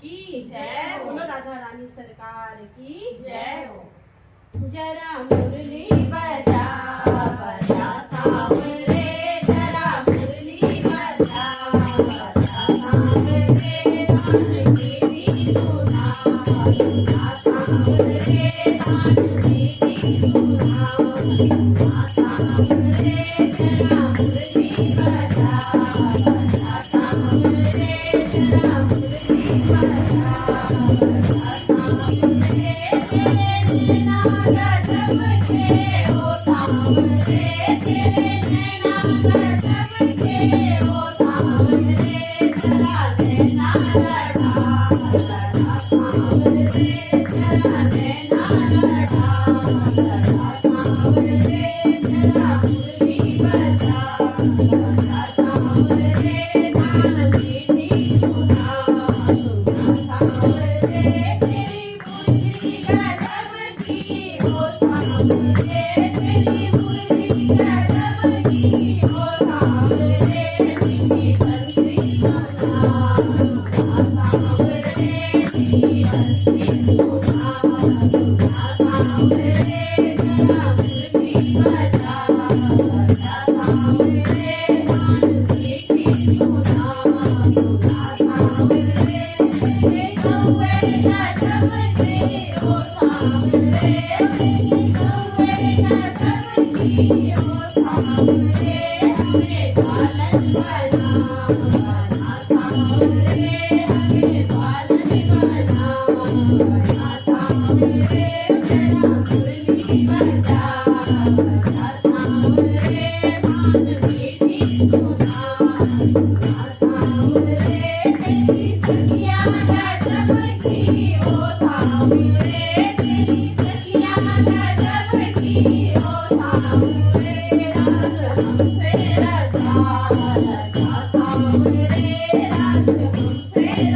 की जय हो। बोलो राधा रानी सरकार की जय हो। जरा मुरली बजा बजा सांवरे, जरा मुरली बजा बजा सांवरे, धान मेरी सुना सुना सांवरे, धान मेरी सुना सुना सांवरे, जरा मुरली बजा बजा सांवरे, जरा मुरली बजा बजा सांवरे, तेरे नैना गजब के हो सांवरे, तेरे नैना गजब के हो सांवरे, जरा नैना लड़ा लड़ा सांवरे, जरा नैना लड़ा लड़ा सांवरे, जरा मुरली बजा बजा सांवरे, धान मीठी सुना सुना सांवरे, तेरी मुरली गजब की हो सांवरे, तेरी मुरली गजब की हो सांवरे, मीठी बंसी सुना सुना सांवरे, मीठी बंसी सुना सुना सांवरे, जरा मुरली बजा बजा सांवरे, धान मीठी सुना सुना सांवरे, तेरे कौवे गजब के हो सांवरे, तेरी कौवे गजब की हो सांवरे, हमें पालन बना बना सांवरे, हमें पालन बना बना सांवरे, जरा मुरली बजा बजा सांवरे, धान मीठी सुना सुना सांवरे, तेरी सखियाँ गजब की हो सांवरे, तेरी सखियाँ गजब की हो सांवरे, रास हमसे रचा रचा सांवरे, रास हमसे रचा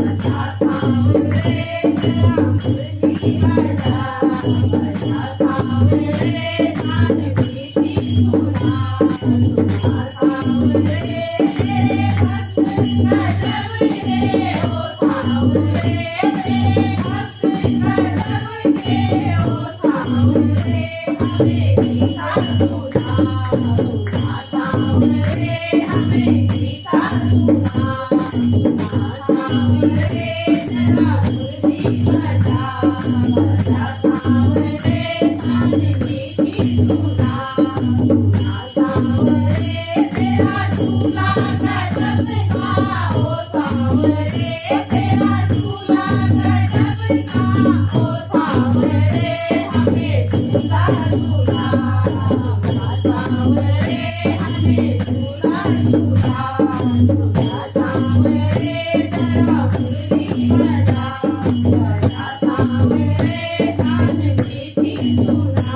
रचा सांवरे, जरा मुरली बजा बजा सांवरे, धान मीठी सुना सुना सांवरे, तेरे भक्त गजब के हो सांवरे, तेरे भक्त गजब के हो सांवरे, हमें गीता सुना सुना सांवरे, हमें गीता सुना सुना सांवरे, जरा मुरली बजा बजा सांवरे, धान मीठी सुना सुना सांवरे, तेरा झूला गजब का हो सांवरे, तेरा झूला गजब का हो सांवरे, हमें झूला झूला झूला सांवरे, हमें झूला झूला झूला सांवरे, जरा मुरली बजा बजा सांवरे, धान मीठी सुना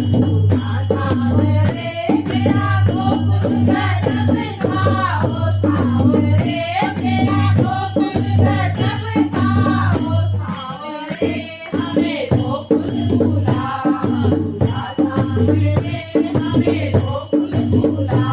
सुना सांवरे, तेरा गोकुल गजब का हो सांवरे, तेरा गोकुल गजब का हो सांवरे, हमें गोकुल झूला झूला सांवरे, हमें गोकुल झूला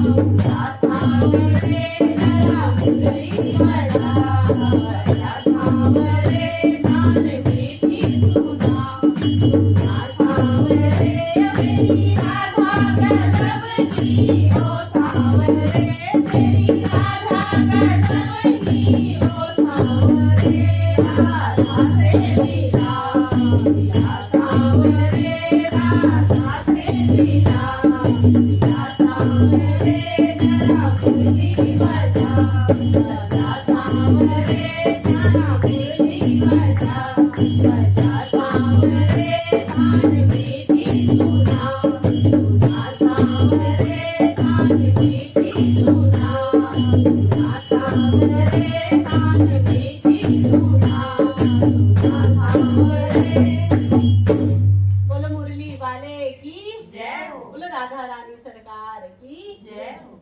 झूला सांवरे, जरा मुरली बजा बजा सांवरे, धान मीठी सुना सुना सांवरे, मेरी राधा गजब की हो सांवरे, तेरी राधा गजब की हो सांवरे, राधा से मिला मिला सांवरे, राधा से मिला मिला सांवरे, जरा मुरली बजा बजा सांवरे, जरा मुरली बजा बजा सांवरे, धान मीठी सुना सुना सांवरे, धान मीठी सुना सुना सांवरे, धान मीठी सुना सुना सांवरे। बोलो मुरली वाले की जय हो। बोलो राधा रानी सरकार की जय हो।